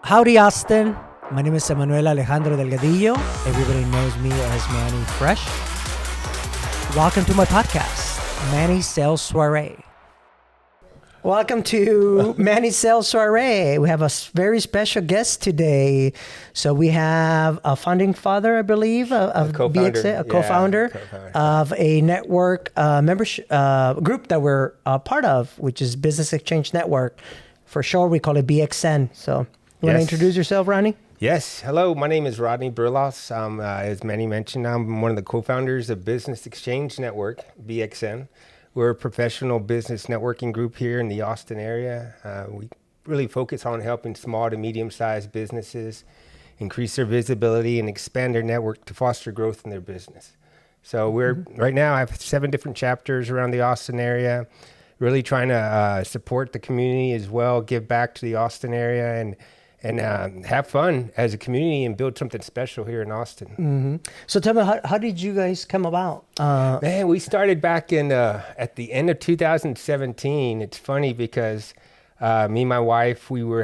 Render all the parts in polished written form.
Howdy, Austin. My name is Emanuel Alejandro Delgadillo. Everybody knows me as Manny Fresh. Welcome to my podcast, Manny Sales Soirée. Welcome to Manny Sales Soirée. We have a very special guest today. So we have a founding father, I believe, of BXN, a co-founder of a network membership group that we're a part of, which is Business Exchange Network. For sure, we call it BXN. So you want to introduce yourself, Rodney? Yes. Hello, my name is Rodney Brulloths. As Manny mentioned, I'm one of the co-founders of Business Exchange Network, BXN. We're a professional business networking group here in the Austin area. We really focus on helping small to medium-sized businesses increase their visibility and expand their network to foster growth in their business. So right now I have 7 different chapters around the Austin area, really trying to support the community as well, give back to the Austin area, and have fun as a community and build something special here in Austin. Mm-hmm. So tell me, how did you guys come about? Man, we started back in at the end of 2017. It's funny because me and my wife, we were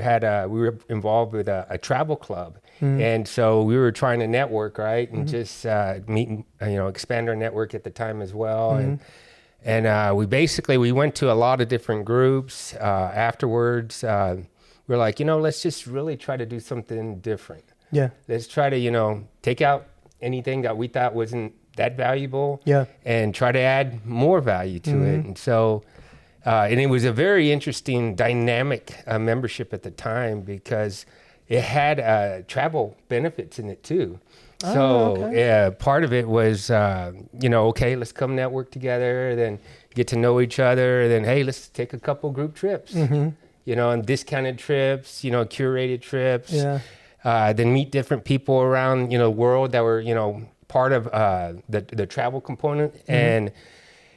involved with a travel club. Mm-hmm. And so we were trying to network, right? And just meet, expand our network at the time as well. Mm-hmm. And we went to a lot of different groups afterwards. We're like, let's just really try to do something different. Yeah. Let's try to, take out anything that we thought wasn't that valuable. Yeah. And try to add more value to it. And so, and it was a very interesting dynamic membership at the time because it had travel benefits in it too. So part of it was, okay, let's come network together, then get to know each other, then, hey, let's take a couple group trips. Mm-hmm. And discounted trips, curated trips, then meet different people around, the world that were, part of the travel component. Mm-hmm. And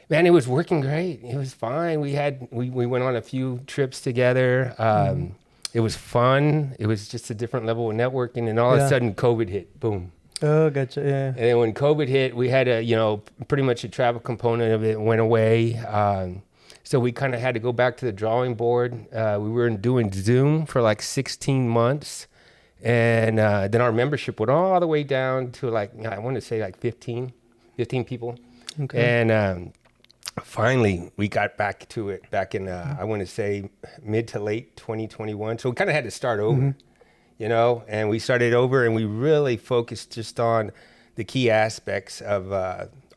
man, it was working great. It was fine. We went on a few trips together. It was fun. It was just a different level of networking. And all of a sudden COVID hit, boom. Oh, gotcha. Yeah. And then when COVID hit, we had pretty much a travel component of it went away. So we kind of had to go back to the drawing board. We were doing Zoom for like 16 months. And then our membership went all the way down to I want to say 15 people. Okay. And finally, we got back to it back in, I want to say, mid to late 2021. So we kind of had to start over, and we started over and we really focused just on the key aspects of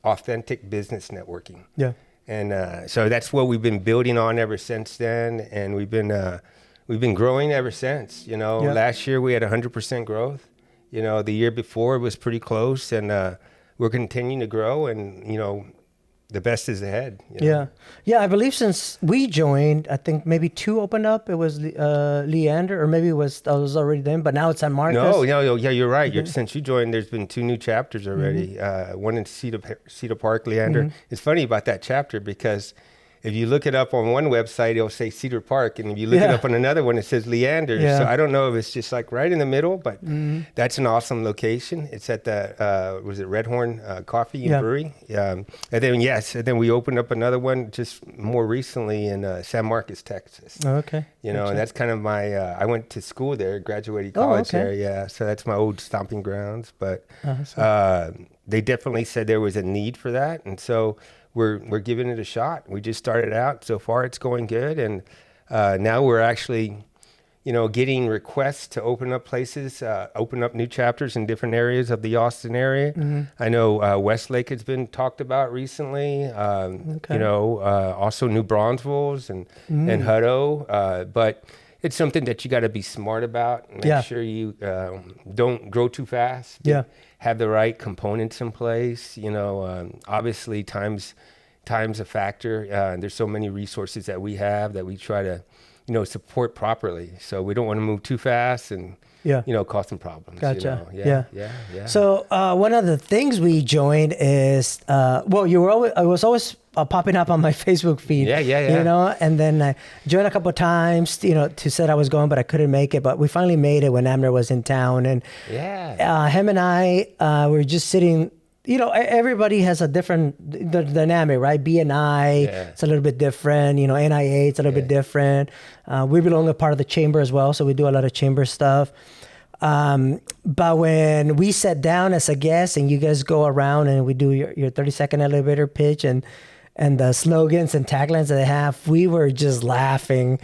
authentic business networking. Yeah. And so that's what we've been building on ever since then, and we've been growing ever since. Last year we had 100% growth. The year before it was pretty close, and we're continuing to grow, and the best is ahead. Yeah. I believe since we joined, I think maybe 2 opened up. It was Leander, or maybe I was already then, but now it's San Marcos. No, yeah, you're right. Since you joined, there's been 2 new chapters already. One in Cedar Park, Leander. Mm-hmm. It's funny about that chapter because if you look it up on one website, it'll say Cedar Park, and if you look it up on another one, it says Leander. Yeah. So I don't know if it's just right in the middle, but that's an awesome location. It's at the Red Horn Coffee and Brewery. And then we opened up another one just more recently in San Marcos, Texas. Oh, okay. And that's kind of my. I went to school there, graduated college there. Yeah, so that's my old stomping grounds. But they definitely said there was a need for that, and so we're giving it a shot. We just started out. So far, it's going good, and now we're actually, getting requests to open up places, open up new chapters in different areas of the Austin area. Mm-hmm. I know Westlake has been talked about recently. Also New Bronzeville's and Hutto, but it's something that you got to be smart about. Make sure you don't grow too fast. Have the right components in place. Obviously time's a factor. There's so many resources that we have that we try to, support properly. So we don't want to move too fast and cause some problems. Gotcha. Yeah. So one of the things we joined is I was always popping up on my Facebook feed. Yeah. And then I joined a couple of times, to say I was going, but I couldn't make it. But we finally made it when Amner was in town, and him and I were just sitting, everybody has a different dynamic, right? BNI, it's a little bit different. NIA, it's a little bit different. We belong a part of the chamber as well, so we do a lot of chamber stuff. But when we sat down as a guest and you guys go around and we do your 30-second elevator pitch and the slogans and taglines that they have, we were just laughing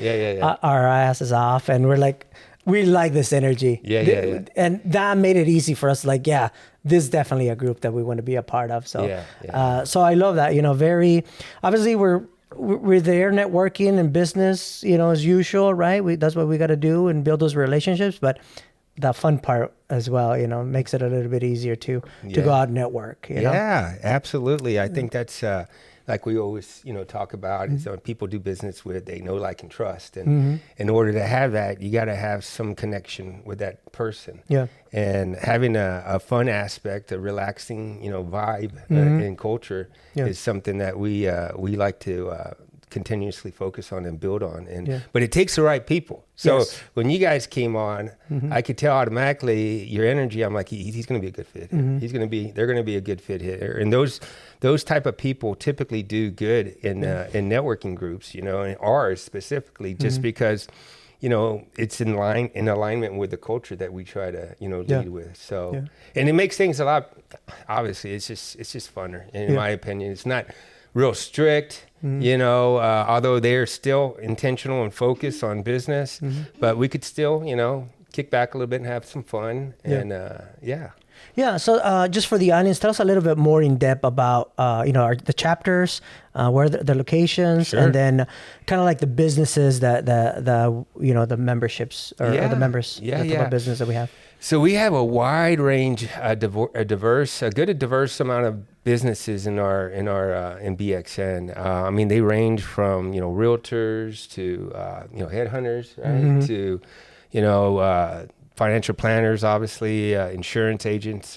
our asses off. And we're like, we like this energy. And that made it easy for us. Like, this is definitely a group that we want to be a part of. So, so I love that, very, obviously we're there networking and business, as usual, right? That's what we got to do and build those relationships. But the fun part as well, makes it a little bit easier to go out and network. Yeah, absolutely. I think that's like we always, talk about. Is when people do business with, they know, like, and trust. And in order to have that, you got to have some connection with that person. Yeah. And having a fun aspect, a relaxing, vibe and culture is something that we like to continuously focus on and build on. But it takes the right people. So when you guys came on, I could tell automatically your energy. I'm like, he's going to be a good fit. They're going to be a good fit here. And those type of people typically do good in networking groups, and ours specifically, just because, it's in alignment with the culture that we try to, lead with. So, and it makes things a lot, obviously it's just funner in my opinion. It's not real strict, although they're still intentional and focused on business, but we could still, kick back a little bit and have some fun. And so just for the audience, tell us a little bit more in depth about the chapters, where the locations, and then kind of like the businesses that the memberships or the members, the business that we have. So we have a wide range, a diverse amount of businesses in BXN. I mean, they range from realtors to headhunters, right? To financial planners, obviously, insurance agents,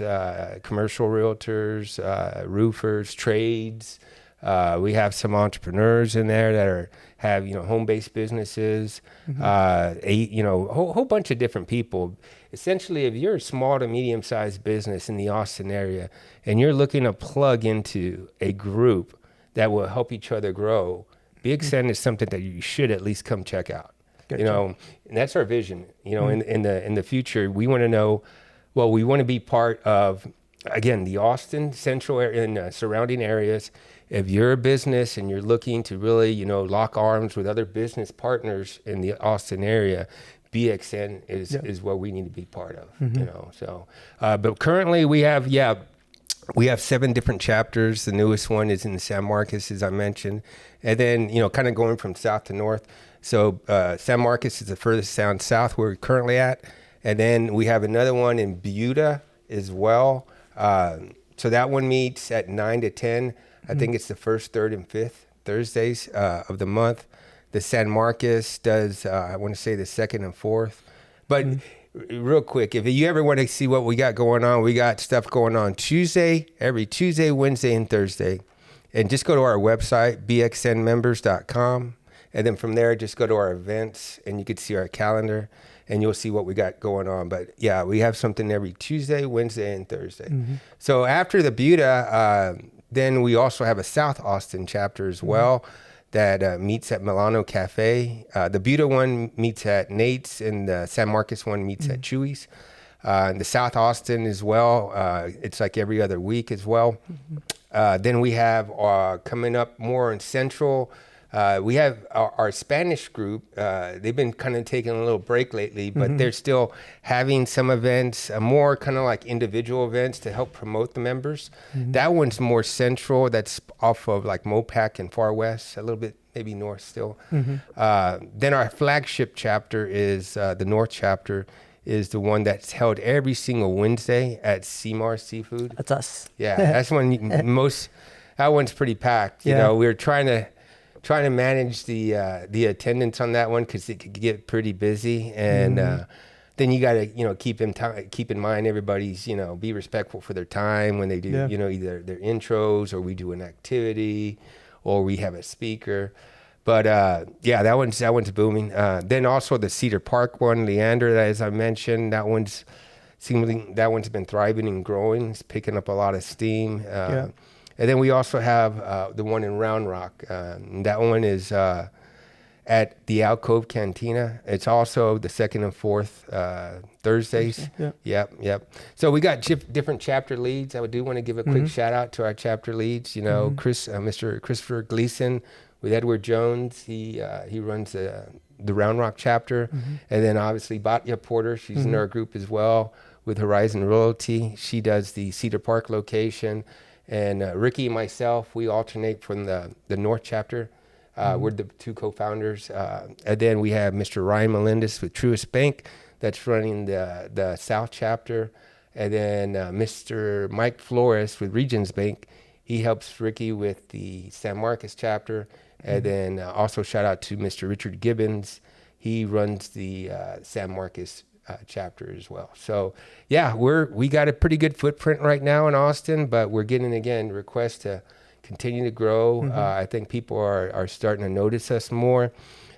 commercial realtors, roofers, trades. We have some entrepreneurs in there that have home-based businesses. A whole bunch of different people. Essentially, if you're a small to medium-sized business in the Austin area and you're looking to plug into a group that will help each other grow, BXN is something that you should at least come check out. And that's our vision. In the future, we want to know. Well, we want to be part of, again, the Austin central area and surrounding areas. If you're a business and you're looking to really, lock arms with other business partners in the Austin area, BXN is what we need to be part of. So, but currently we have 7 different chapters. The newest one is in San Marcos, as I mentioned, and then kind of going from south to north. So San Marcos is the furthest down south where we're currently at, and then we have another one in Buda as well. So that one meets at 9 to 10. I think it's the first, third, and fifth Thursdays of the month. The San Marcos does, I want to say, the second and fourth. But real quick, if you ever want to see what we got going on, we got stuff going on every Tuesday, Wednesday, and Thursday. And just go to our website, bxnmembers.com. And then from there, just go to our events, and you can see our calendar, and you'll see what we got going on. But yeah, we have something every Tuesday, Wednesday, and Thursday. So after the Buda, then we also have a South Austin chapter as well that meets at Milano Cafe. The Buda one meets at Nate's, and the San Marcos one meets at Chewy's. And the South Austin as well, it's like every other week as well. Then we have coming up more in Central, we have our Spanish group. They've been kind of taking a little break lately, but they're still having some events, more kind of like individual events to help promote the members. That one's more central. That's off of like Mopac and Far West, a little bit maybe north still. Then our flagship chapter is the North chapter, is the one that's held every single Wednesday at Seymour Seafood. That's us. Yeah, that's when that one's pretty packed. You know, we're trying to manage the attendance on that one because it could get pretty busy, and then you got to keep in mind everybody's be respectful for their time when they do either their intros or we do an activity or we have a speaker. But that one's booming. Then also the Cedar Park one, Leander, as I mentioned, that one's seemingly that one's been thriving and growing. It's picking up a lot of steam. And then we also have the one in Round Rock. That one is at the Alcove Cantina. It's also the second and fourth Thursdays. Yep. So we got different chapter leads. I do want to give a quick shout out to our chapter leads. You know, Mr. Christopher Gleason with Edward Jones. He runs the Round Rock chapter. And then obviously Batya Porter, she's in our group as well with Horizon Royalty. She does the Cedar Park location. And Ricky and myself, we alternate from the North chapter. We're the two co-founders. And then we have Mr. Ryan Melendez with Truist Bank that's running the South chapter. And then Mr. Mike Flores with Regions Bank. He helps Ricky with the San Marcos chapter. And then also shout out to Mr. Richard Gibbons. He runs the San Marcos chapter as well. So yeah, we got a pretty good footprint right now in Austin, but we're getting, again, requests to continue to grow. I think people are starting to notice us more.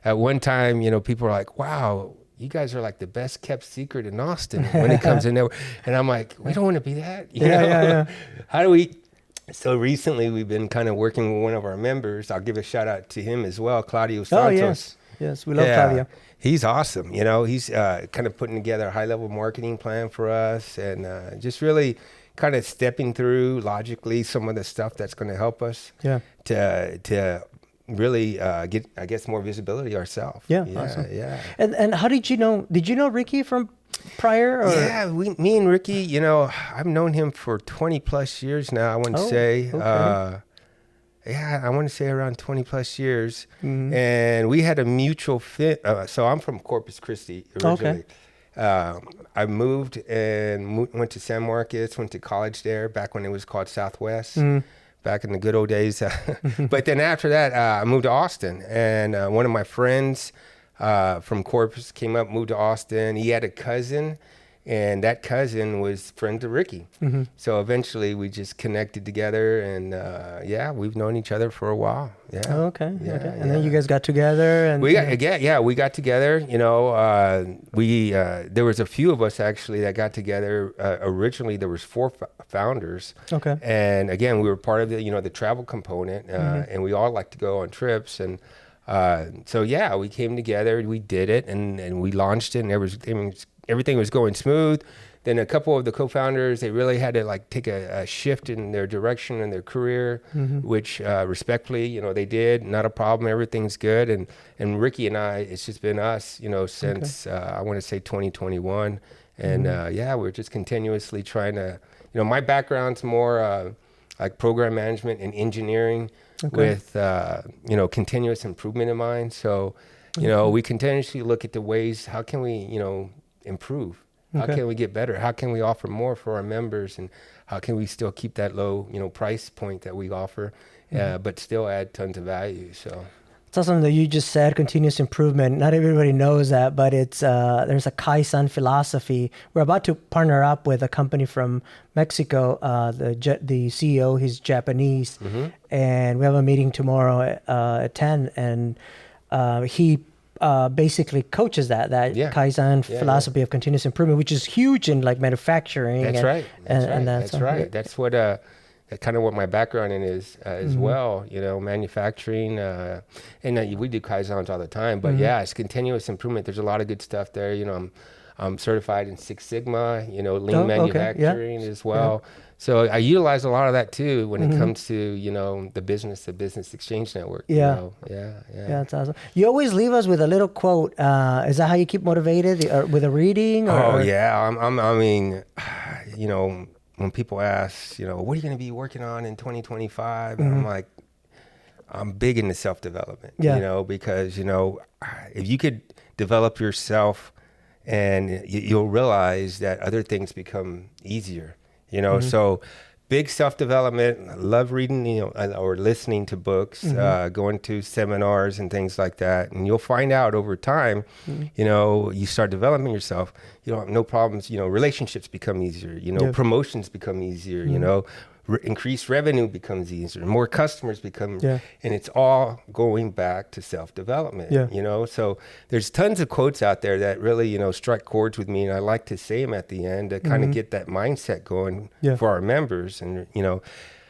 At one time, you know, people are like, wow, you guys are like the best kept secret in Austin when it comes to network. And I'm like, we don't want to be that. You know? How do we? So recently we've been kind of working with one of our members. I'll give a shout out to him as well, Claudio Santos. Yes, we love Claudio. He's awesome. You know, he's kind of putting together a high-level marketing plan for us, and just really kind of stepping through logically some of the stuff that's going to help us to really get, I guess, more visibility ourselves. Awesome. And how did you know? Did you know Ricky from prior? Or? Yeah, me and Ricky, you know, I've known him for 20 plus years now. I want to say. Okay. I want to say around 20 plus years. And we had a mutual fit. So I'm from Corpus Christi originally. I moved and went to San Marcos, went to college there back when it was called Southwest, back in the good old days. But then after that, I moved to Austin. And one of my friends from Corpus came up, moved to Austin. He had a cousin. And that cousin was friends with Ricky. So eventually we just connected together, and we've known each other for a while. Okay. And then you guys got together, and we got together. You know, there was a few of us actually that got together. Originally there was 4 founders. Okay. And again, we were part of the travel component, and we all like to go on trips, and so we came together, we did it, and we launched it, and everything was going smooth. Then a couple of the co-founders, they really had to like take a shift in their direction in their career, which respectfully, you know, they did. Not a problem. Everything's good. And Ricky and I, it's just been us, you know, since I want to say 2021. And we're just continuously trying to, you know, my background's more like program management and engineering with, you know, continuous improvement in mind. So, you know, we continuously look at the ways, how can we, you know, improve? How can we get better? How can we offer more for our members? And how can we still keep that low, you know, price point that we offer, but still add tons of value? So it's awesome that you just said continuous improvement. Not everybody knows that, but it's there's a Kaizen philosophy. We're about to partner up with a company from Mexico. The CEO, he's Japanese, and we have a meeting tomorrow at 10, and he basically coaches that Kaizen philosophy of continuous improvement, which is huge in like manufacturing. That's right. That's what kind of what my background in is as well. You know, manufacturing, and we do Kaizens all the time. But it's continuous improvement. There's a lot of good stuff there. You know, I'm certified in Six Sigma. You know, lean manufacturing as well. So I utilize a lot of that too when it comes to, you know, the business exchange network. You know? Yeah, that's awesome. You always leave us with a little quote. Is that how you keep motivated, or with a reading? Or? I mean, you know, when people ask, you know, what are you going to be working on in 2025? And I'm like, I'm big into self-development, you know, because, you know, if you could develop yourself, and you'll realize that other things become easier. You know, so big self-development. I love reading, you know, or listening to books, going to seminars and things like that. And you'll find out over time, you know, you start developing yourself, you don't have no problems. You know, relationships become easier. You know, promotions become easier. You know, increased revenue becomes easier, more customers become, and it's all going back to self-development, you know? So there's tons of quotes out there that really, you know, strike chords with me, and I like to say them at the end to kind of get that mindset going for our members. And, you know,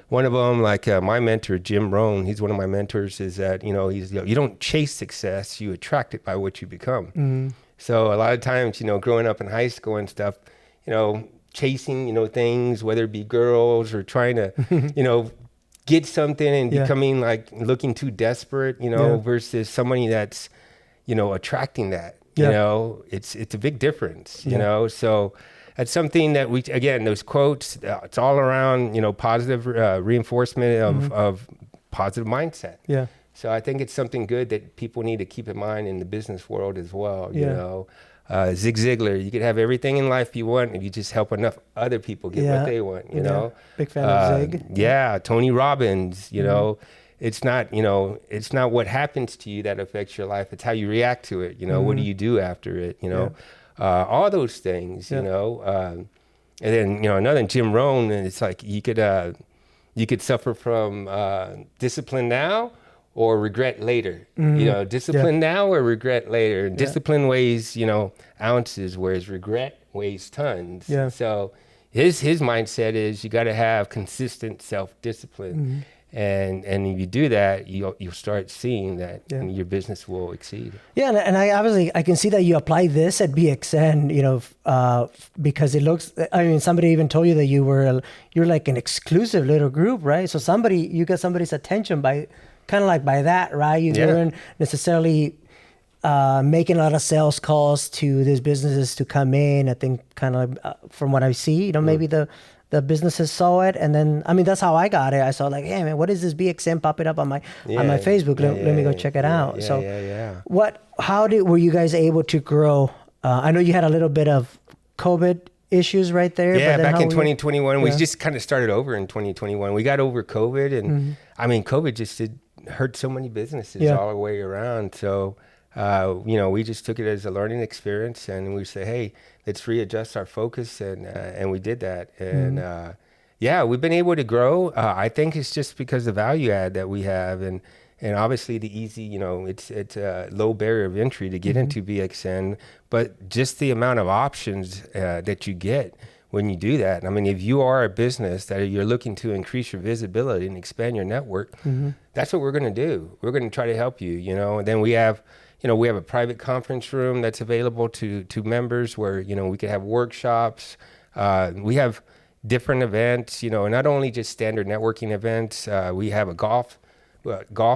one of them, like my mentor, Jim Rohn, he's one of my mentors, is that, you know, you don't chase success, you attract it by what you become. So a lot of times, you know, growing up in high school and stuff, you know, chasing, you know, things, whether it be girls or trying to, you know, get something and becoming like looking too desperate, you know, versus somebody that's, you know, attracting that, you know, it's a big difference, you know? So that's something that we, again, those quotes, it's all around, you know, positive reinforcement of positive mindset. So I think it's something good that people need to keep in mind in the business world as well, you know. Zig Ziglar, you could have everything in life you want if you just help enough other people get what they want, you know. Big fan of Zig. Tony Robbins, you know. It's not, you know, it's not what happens to you that affects your life. It's how you react to it, you know. What do you do after it, you know. All those things, you know. And then, you know, another Jim Rohn, and it's like you could suffer from discipline now or regret later, you know, discipline now or regret later. Discipline weighs, you know, ounces, whereas regret weighs tons. So his mindset is you got to have consistent self-discipline. And if you do that, you'll start seeing that your business will exceed. And I obviously I can see that you apply this at BXN, you know, because it looks. I mean, somebody even told you that you're like an exclusive little group, right? So you got somebody's attention by kind of like by that, right? You weren't necessarily making a lot of sales calls to these businesses to come in. I think kind of from what I see, you know, maybe the businesses saw it, and then I mean that's how I got it. I saw like, hey man, what is this BXN popping up on my Facebook? Let me go check it out. How were you guys able to grow? I know you had a little bit of COVID issues right there. Yeah, but back in 2021, we just kind of started over in 2021. We got over COVID, and I mean, COVID just hurt so many businesses all the way around. So, you know, we just took it as a learning experience, and we say, hey, let's readjust our focus, and we did that. And we've been able to grow. I think it's just because of the value add that we have, and obviously the easy, you know, it's a low barrier of entry to get into BXN, but just the amount of options that you get when you do that. I mean, if you are a business that you're looking to increase your visibility and expand your network, that's what we're going to do. We're going to try to help you, you know. And then we have a private conference room that's available to members where, you know, we could have workshops. We have different events, you know, not only just standard networking events. We have a golf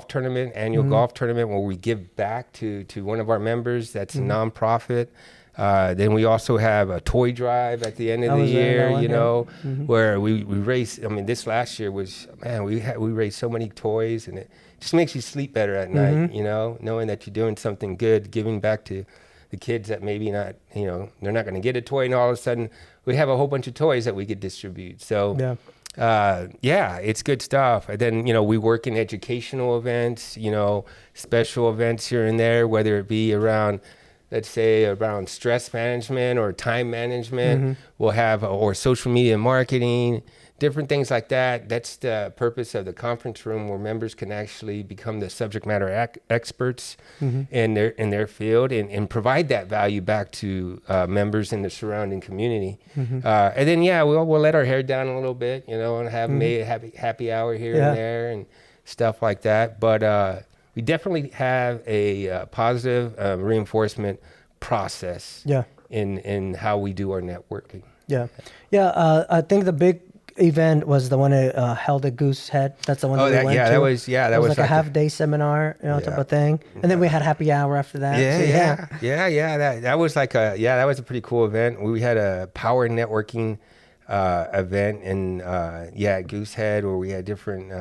tournament, annual golf tournament where we give back to one of our members. That's a nonprofit. Then we also have a toy drive at the end of the year, you know, where we raise. I mean, this last year was, man, we raised so many toys, and it just makes you sleep better at night, you know, knowing that you're doing something good, giving back to the kids that maybe not, you know, they're not going to get a toy, and all of a sudden we have a whole bunch of toys that we could distribute. So, it's good stuff. And then, you know, we work in educational events, you know, special events here and there, whether it be around, let's say, around stress management or time management. We'll have, or social media marketing, different things like that. That's the purpose of the conference room, where members can actually become the subject matter experts in their field, and provide that value back to members in the surrounding community. And then, we'll let our hair down a little bit, you know, and have maybe a happy hour here and there and stuff like that. But we definitely have a positive reinforcement process in how we do our networking. I think the big event was the one that held at Goosehead. That's the one that we went to. That was like a half-day seminar, you know, type of thing. And then we had happy hour after that. That was like that was a pretty cool event. We had a power networking event in at Goosehead, where we had different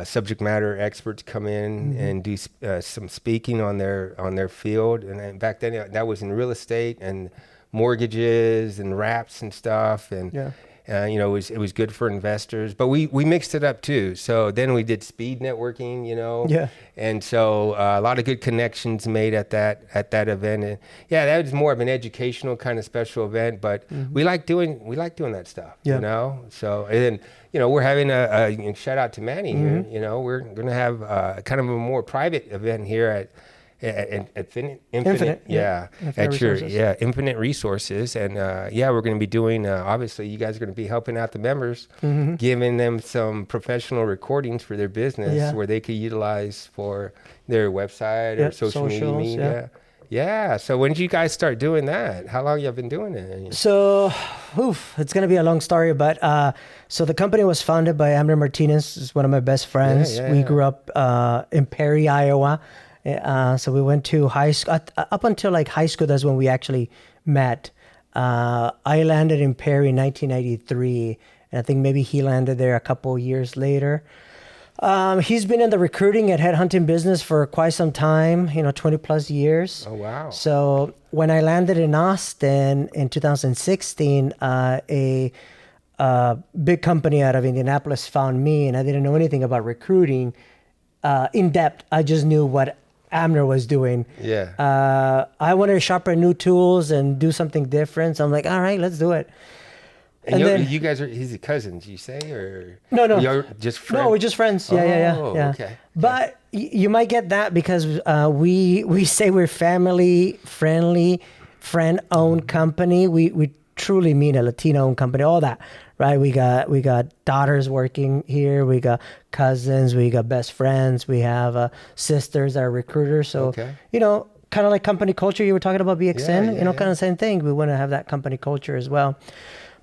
subject matter experts come in and do some speaking on their field. And back then that was in real estate and mortgages and wraps and stuff. It was good for investors, but we mixed it up too. So then we did speed networking, Yeah. and so a lot of good connections made at that event. And yeah, that was more of an educational kind of special event, but we like doing that stuff, So and then we're having a shout out to Manny here. We're going to have kind of a more private event here at Infinite, Infinite at your Resources. Infinite Resources, and we're going to be doing. Obviously, you guys are going to be helping out the members, giving them some professional recordings for their business where they could utilize for their website or social media. Yeah. So when did you guys start doing that? How long you been doing it? So, it's going to be a long story, but so the company was founded by Abner Martinez, who's one of my best friends. We grew up in Perry, Iowa. So we went to high school. Up until like high school, that's when we actually met. I landed in Perry in 1993, and I think maybe he landed there a couple years later. He's been in the recruiting and headhunting business for quite some time, 20 plus years. Oh, wow. So when I landed in Austin in 2016, a big company out of Indianapolis found me, and I didn't know anything about recruiting in depth. I just knew what Abner was doing. Yeah. I wanted to sharpen new tools and do something different. So I'm like, all right, let's do it. And then, you guys are his cousins, you say, or no, you're just friends? No, we're just friends. Yeah. Okay. But you might get that because we say we're family friendly, friend owned company. We truly mean a Latino owned company. All that, right? We got daughters working here. We got cousins. We got best friends. We have sisters that are recruiters. So kind of like company culture. You were talking about BXN. Kind of the same thing. We want to have that company culture as well.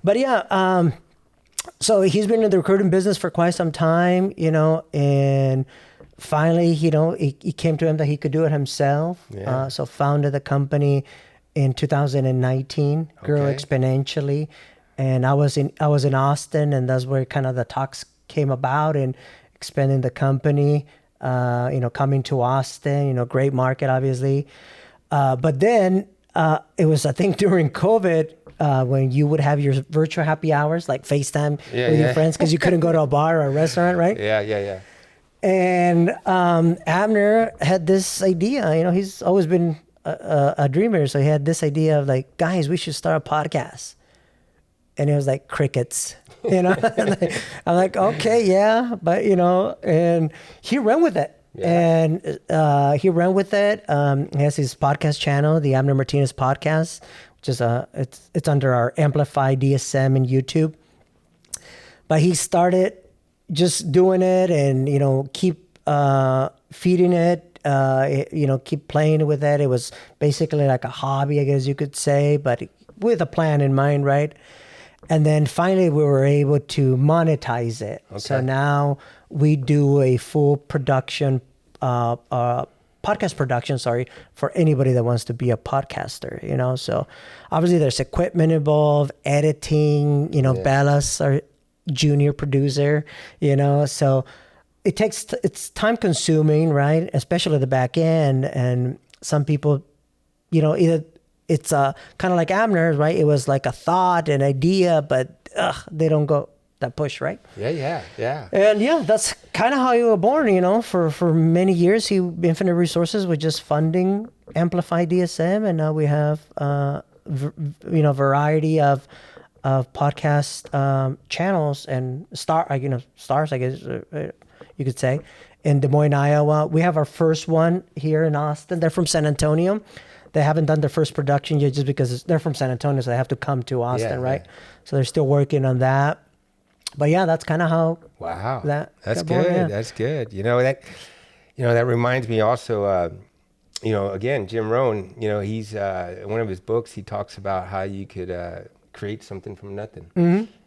But so he's been in the recruiting business for quite some time, and finally, it came to him that he could do it himself. Yeah. So founded the company in 2019, grew exponentially. And I was in Austin, and that's where kind of the talks came about and expanding the company, coming to Austin, great market, obviously. But then it was, I think, during COVID, when you would have your virtual happy hours, like FaceTime with your friends, because you couldn't go to a bar or a restaurant, right? Yeah. And Abner had this idea. He's always been a dreamer, so he had this idea of like, guys, we should start a podcast. And it was like crickets, I'm like, okay, yeah, but and he ran with it. Yeah. And he ran with it. He has his podcast channel, the Abner Martinez Podcast, which is it's under our Amplify DSM and YouTube. But he started just doing it, and keep feeding it, keep playing with it. It was basically like a hobby, I guess you could say, but with a plan in mind, right? And then finally we were able to monetize it. Okay. So now we do a full production, podcast production, for anybody that wants to be a podcaster, So obviously there's equipment involved, editing, Bella's our junior producer, So it's time consuming, right? Especially the back end. And some people, either it's kind of like Abner, right? It was like a thought, an idea, but they don't go that push, right? Yeah. And that's kind of how you were born, For many years, Infinite Resources was just funding Amplify DSM, and now we have, variety of podcast channels and stars, I guess you could say, in Des Moines, Iowa. We have our first one here in Austin. They're from San Antonio. They haven't done their first production yet just because they're from San Antonio, so they have to come to Austin, right? Yeah. So they're still working on that. But that's kind of how. Wow. That's good. Born, That's good. That reminds me also. Again, Jim Rohn. He's one of his books. He talks about how you could create something from nothing,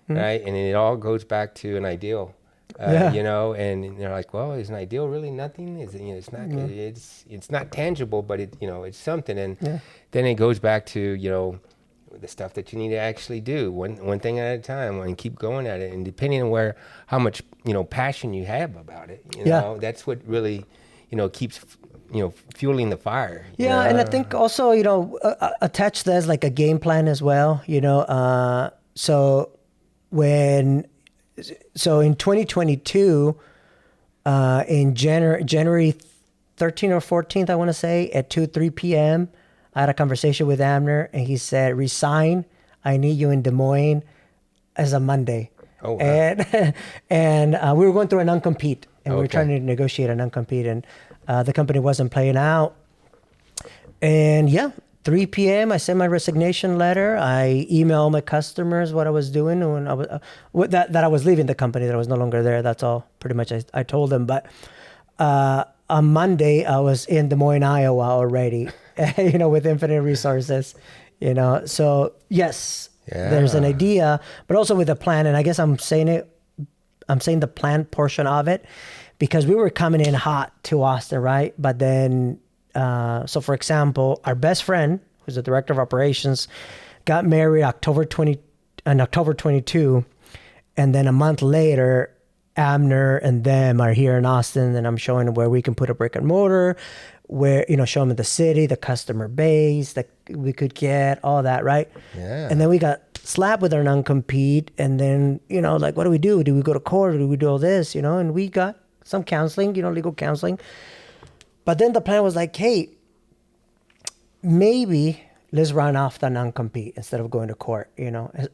right? And it all goes back to an ideal. And they're like, well, is an ideal really nothing? Is it, it's not, it's not tangible, but it's something. And then it goes back to, the stuff that you need to actually do one thing at a time and keep going at it. And depending on how much, passion you have about it, that's what really, keeps, fueling the fire. Yeah. And I think also, attached to that is like a game plan as well, so So in 2022, in January 13th or 14th, I want to say, at 3 p.m., I had a conversation with Abner, and he said, resign. I need you in Des Moines as a Monday. Oh, wow. And we were going through a non-compete, and we were Okay. trying to negotiate a non-compete, and the company wasn't playing out. And 3 p.m., I sent my resignation letter. I emailed my customers what I was doing when I was that I was leaving the company, that I was no longer there. That's all pretty much I told them. But on Monday, I was in Des Moines, Iowa already, with infinite resources, So yes, there's an idea, but also with a plan. And I guess I'm saying the plan portion of it, because we were coming in hot to Austin, right? But then, so for example, our best friend, who's the director of operations, got married October 22. And then a month later, Abner and them are here in Austin, and I'm showing them where we can put a brick and mortar, where, show them the city, the customer base that we could get, all that, right? Yeah. And then we got slapped with our non-compete, and then, like, what do we do? Do we go to court? Do we do all this, And we got some counseling, legal counseling. But then the plan was like, hey, maybe let's run off the non-compete instead of going to court,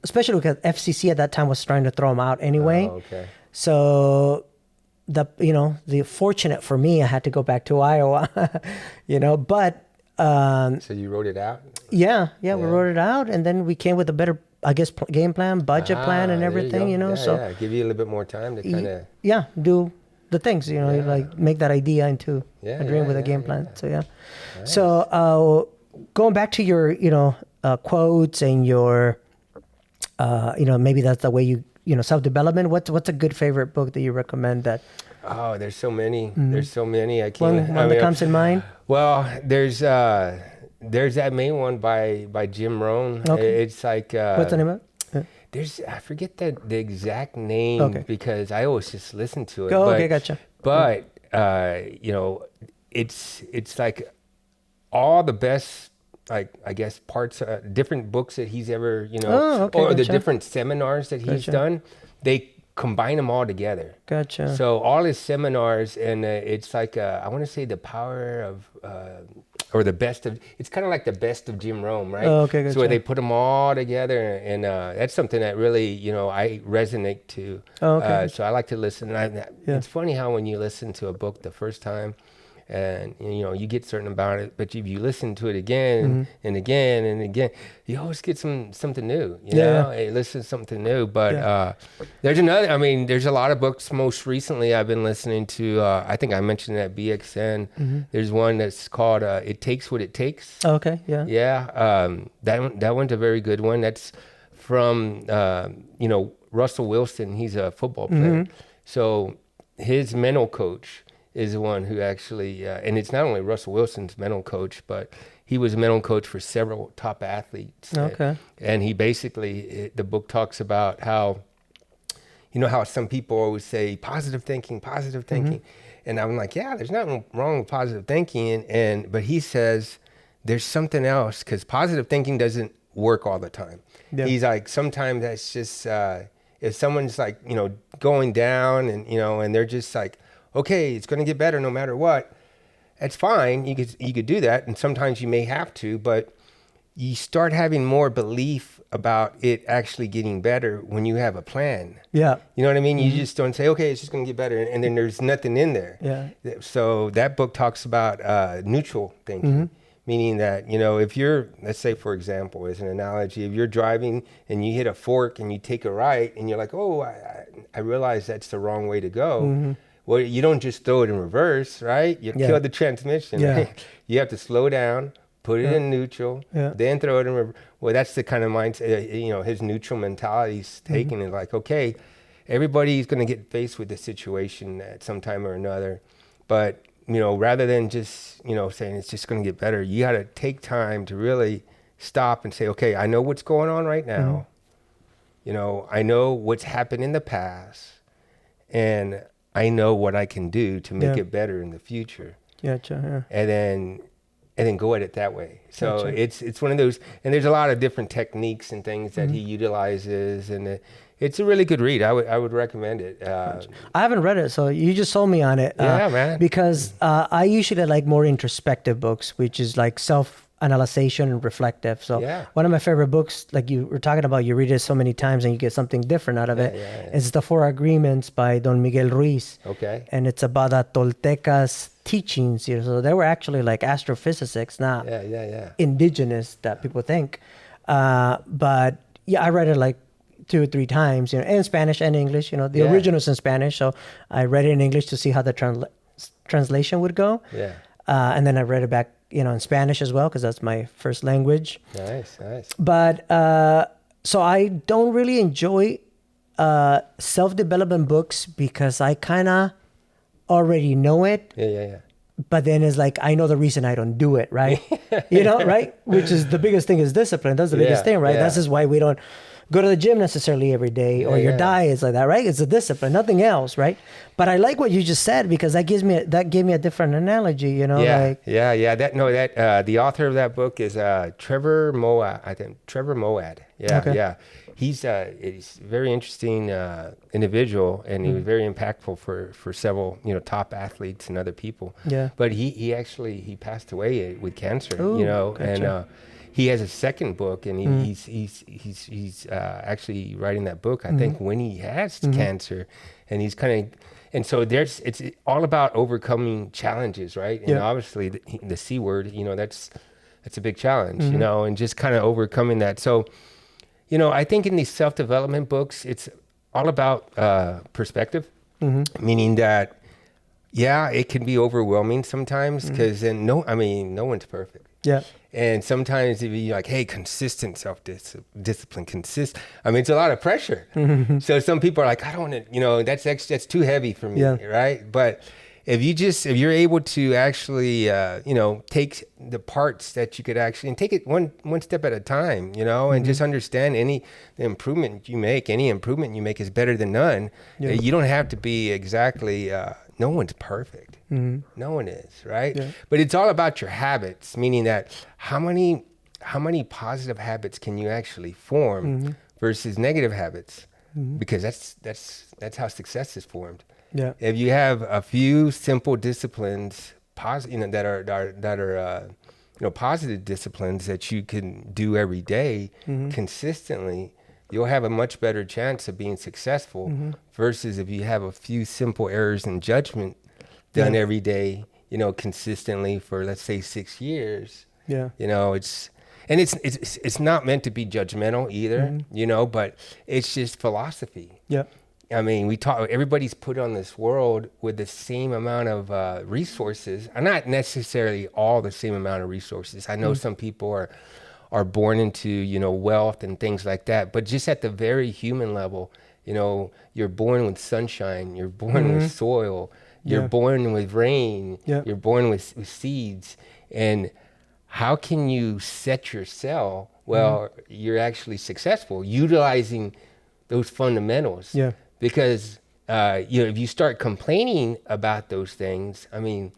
especially because FCC at that time was trying to throw them out anyway. Oh, okay. So the fortunate for me, I had to go back to Iowa, but So you wrote it out? yeah, we wrote it out, and then we came with a better, I guess, game plan, budget plan, and there you everything, go. so give you a little bit more time to kind of do the things, like make that idea into a dream with a game plan. So Nice. So going back to your quotes and your maybe that's the way you self-development. What's a good favorite book that you recommend? That Oh, there's so many. There's so many. I can't. one that comes in mind. Well, there's that main one by Jim Rohn. Okay. It's like What's the name of it? I forget the exact name because I always just listen to it. Okay, gotcha. But it's like all the best, like, I guess, parts, different books that he's ever, or the gotcha. different seminars that he's done. They combine them all together. Gotcha. So all his seminars, and it's like, I want to say the power of, or the best of, it's kind of like the best of Jim Rohn, right? Oh, okay, So where gotcha. they put them all together, and that's something that really, I resonate to. Oh, okay. So I like to listen. It's funny how when you listen to a book the first time, and you get certain about it, but if you listen to it again and again and again, you always get something new. You know, you listen to something new. But there's a lot of books. Most recently, I've been listening to. I think I mentioned that BXN. There's one that's called "It Takes What It Takes." Okay, yeah. Yeah, that one's a very good one. That's from Russell Wilson. He's a football player, so his mental coach is the one who actually, and it's not only Russell Wilson's mental coach, but he was a mental coach for several top athletes. Okay. And he basically, the book talks about how, how some people always say positive thinking. And I'm like, yeah, there's nothing wrong with positive thinking. But he says there's something else, because positive thinking doesn't work all the time. Yeah. He's like, sometimes that's just, if someone's like, going down and they're just like, okay, it's going to get better no matter what. That's fine. You could do that, and sometimes you may have to, but you start having more belief about it actually getting better when you have a plan. Yeah. You know what I mean? You just don't say, okay, it's just going to get better, and then there's nothing in there. Yeah. So that book talks about neutral thinking, meaning that, if you're, let's say, for example, as an analogy, if you're driving and you hit a fork and you take a right and you're like, oh, I realize that's the wrong way to go. Well, you don't just throw it in reverse, right? You kill the transmission. Right? You have to slow down, put it in neutral, then throw it in reverse. Well, that's the kind of mindset, his neutral mentality's taking is like, okay, everybody's going to get faced with a situation at some time or another. But, rather than just, saying it's just going to get better, you got to take time to really stop and say, okay, I know what's going on right now. I know what's happened in the past. And I know what I can do to make it better in the future. Gotcha. Yeah. And then and then go at it that way. So Gotcha. it's one of those, and there's a lot of different techniques and things that he utilizes, and it's a really good read. I would recommend it. I haven't read it, so you just sold me on it. Yeah, man. Because I usually like more introspective books, which is like self-analyzation and reflective. So Yeah. one of my favorite books, like you were talking about, you read it so many times and you get something different out of it. Yeah. It's The Four Agreements by Don Miguel Ruiz. Okay. And it's about the Toltecas teachings. So they were actually like astrophysicists, not Yeah. indigenous that people think. But yeah, I read it like 2 or 3 times, in Spanish and English. The original's in Spanish, so I read it in English to see how the translation would go. Yeah. And then I read it back, in Spanish as well, because that's my first language. Nice. But so I don't really enjoy self-development books because I kind of already know it. Yeah. But then it's like, I know the reason I don't do it, right? Right? Which is the biggest thing is discipline. That's the biggest thing, right? Yeah. That's just why we don't go to the gym necessarily every day, or your diet is like that, right? It's a discipline, nothing else, right? But I like what you just said, because that gave me a different analogy, like. The author of that book is Trevor Moawad. I think Trevor Moawad. Yeah, Okay. yeah. He's a very interesting individual, and he was very impactful for several top athletes and other people. Yeah. But he passed away with cancer. Ooh, And gotcha. he has a second book, and he's actually writing that book, I think, when he has cancer, and he's and so it's all about overcoming challenges, right? And obviously the C word, that's a big challenge, and just kind of overcoming that. So, I think in these self-development books, it's all about perspective, meaning that, it can be overwhelming sometimes, because then no one's perfect. Yeah. And sometimes if you're like, hey, consistent self-discipline, it's a lot of pressure. So some people are like, I don't want to, that's too heavy for me, right? But if you're able to actually, take the parts that you could actually, and take it one step at a time, and just understand any improvement you make is better than none. Yeah. You don't have to be exactly, no one's perfect. No one is, right? Yeah. But it's all about your habits, meaning that how many positive habits can you actually form versus negative habits? Because that's how success is formed. Yeah. If you have a few simple disciplines, that are positive disciplines that you can do every day consistently, you'll have a much better chance of being successful versus if you have a few simple errors in judgment done every day, consistently for, let's say, 6 years. Yeah. It's not meant to be judgmental either, but it's just philosophy. Yeah. Everybody's put on this world with the same amount of resources, and not necessarily all the same amount of resources. I know some people are born into, wealth and things like that, but just at the very human level, you're born with sunshine, you're born with soil, you're born with rain, you're born with seeds. And how can you set your cell? Well, you're actually successful utilizing those fundamentals. Yeah. Because if you start complaining about those things,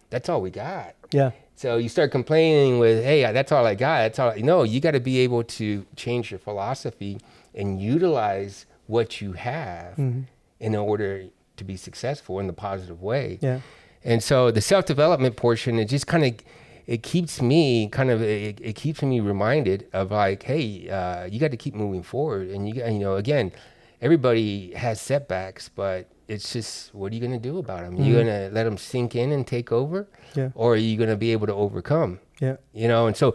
that's all we got. Yeah. So you start complaining with, hey, that's all I got. That's all. No, you got to be able to change your philosophy and utilize what you have in order to be successful in the positive way. Yeah. And so the self-development portion, it just it keeps me reminded of like, hey, you got to keep moving forward. And again, everybody has setbacks, but it's just, what are you going to do about them? You're going to let them sink in and take over? Yeah. Or are you going to be able to overcome? Yeah. And so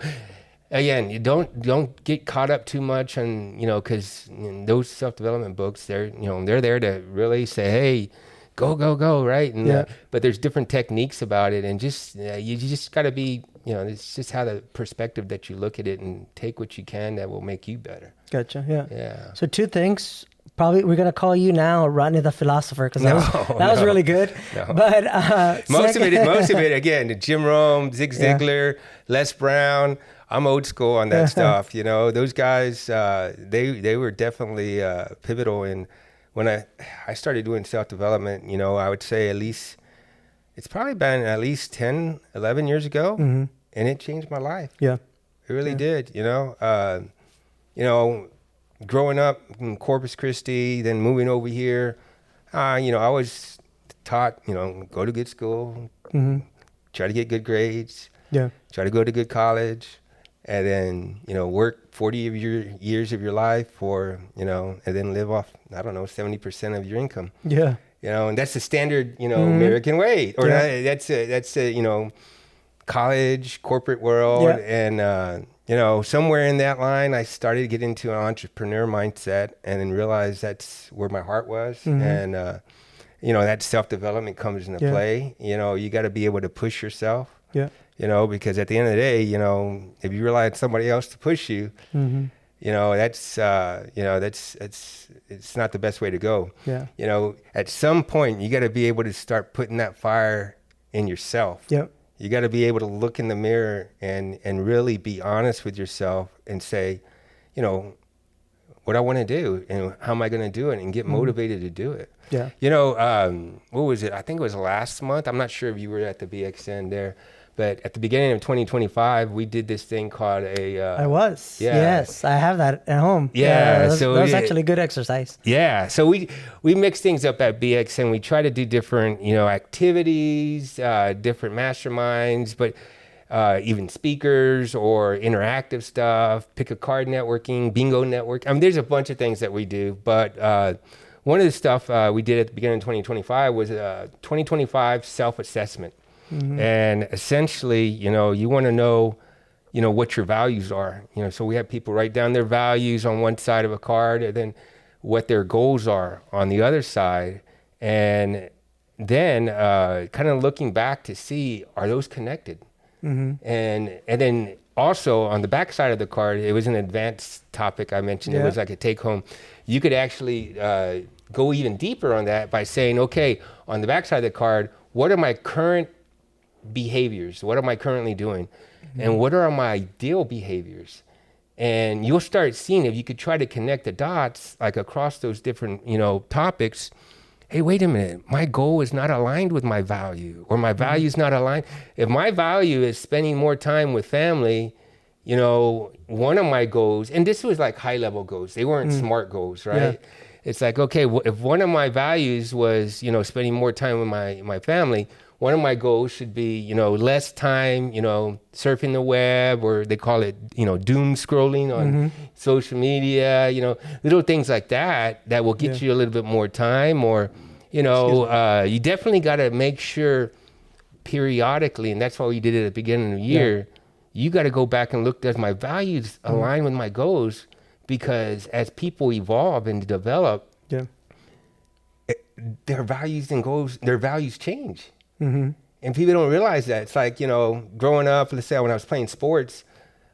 again, you don't get caught up too much on, because those self-development books, they're there to really say, hey, go, right? And but there's different techniques about it, and just you just got to be, it's just how the perspective that you look at it and take what you can that will make you better. Gotcha. Yeah. Yeah. So 2 things. Probably we're gonna call you now Rodney the philosopher, because that was really good. No. But most of it again, Jim Rome, Zig Ziglar, Les Brown. I'm old school on that stuff. Those guys, they were definitely pivotal in when I started doing self-development. I would say at least it's probably been at least 10, 11 years ago. and it changed my life. Yeah. It really did, you know, growing up in Corpus Christi, then moving over here, you know, I was taught, you know, go to good school, try to get good grades, try to go to good college, and then, you know, work 40 of your years of your life for, you know, and then live off, I don't know, 70% of your income. Yeah. You know, and that's the standard, you know, American way, or that's a, you know, college, corporate world. And, you know, somewhere in that line, I started to get into an entrepreneur mindset and then realized that's where my heart was. And, you know, that self-development comes into play. You know, you got to be able to push yourself, you know, because at the end of the day, you know, if you rely on somebody else to push you, you know, that's, you know, it's not the best way to go. Yeah. You know, at some point, you got to be able to start putting that fire in yourself. Yep. You got to be able to look in the mirror and really be honest with yourself and say, you know, what I want to do and how am I going to do it, and get motivated to do it. Yeah. You know, what was it? I think it was last month. I'm not sure if you were at the BXN there, but at the beginning of 2025, we did this thing called I was. Yeah. Yes, I have that at home. Yeah. that was actually good exercise. Yeah. So we mix things up at BXN. We try to do different, you know, activities, different masterminds, but even speakers or interactive stuff, pick a card networking, bingo network. I mean, there's a bunch of things that we do, but one of the stuff we did at the beginning of 2025 was 2025 self-assessment. And essentially, you know, you want to know, you know, what your values are. You know, so we have people write down their values on one side of a card, and then what their goals are on the other side. And then kind of looking back to see, are those connected? And then also on the back side of the card, it was an advanced topic I mentioned. It was like a take home. You could actually go even deeper on that by saying, okay, on the back side of the card, what are my current behaviors? What am I currently doing? And what are my ideal behaviors? And you'll start seeing, if you could try to connect the dots, like across those different, you know, topics. Hey, wait a minute, my goal is not aligned with my value, or my value is not aligned. If my value is spending more time with family, you know, one of my goals, and this was like high level goals, they weren't SMART goals, right? It's like, okay, if one of my values was, you know, spending more time with my family, one of my goals should be, you know, less time, you know, surfing the web, or they call it, you know, doom scrolling on social media, you know, little things like that will get you a little bit more time. Or, you know, you definitely got to make sure periodically, and that's why we did it at the beginning of the year, you got to go back and look, does my values align with my goals? Because as people evolve and develop, their values and goals, their values change. And people don't realize that. It's like, you know, growing up, let's say when I was playing sports,